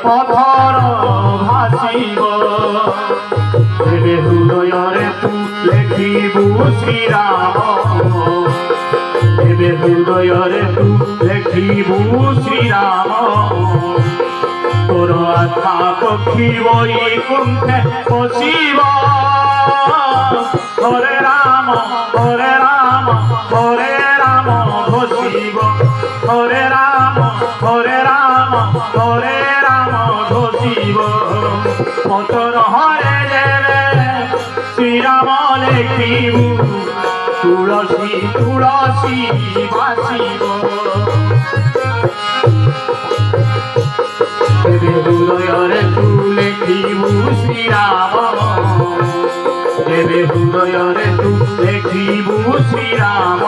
পথর ভাসিব তেবে হৃদয়রে তু লেখিবু শ্রীরাম তেবে হৃদয়রে তু লেখিবু শ্রীরাম তোর আশা পক্ষী বৈকুণ্ঠে বসিব হরে রাম হরে রাম হরে রাম ঘোষিব হরে রাম হরে রাম হরে রাম ঘোষিব পতর হরে দেবে শ্রীরাম লেখিবু তুলসী তুলসী বাসিব তেবে হৃদয়রে তু লেখিবু শ্রীরাম তেবে হৃদয়রে তু লেখিবু শ্রীরাম।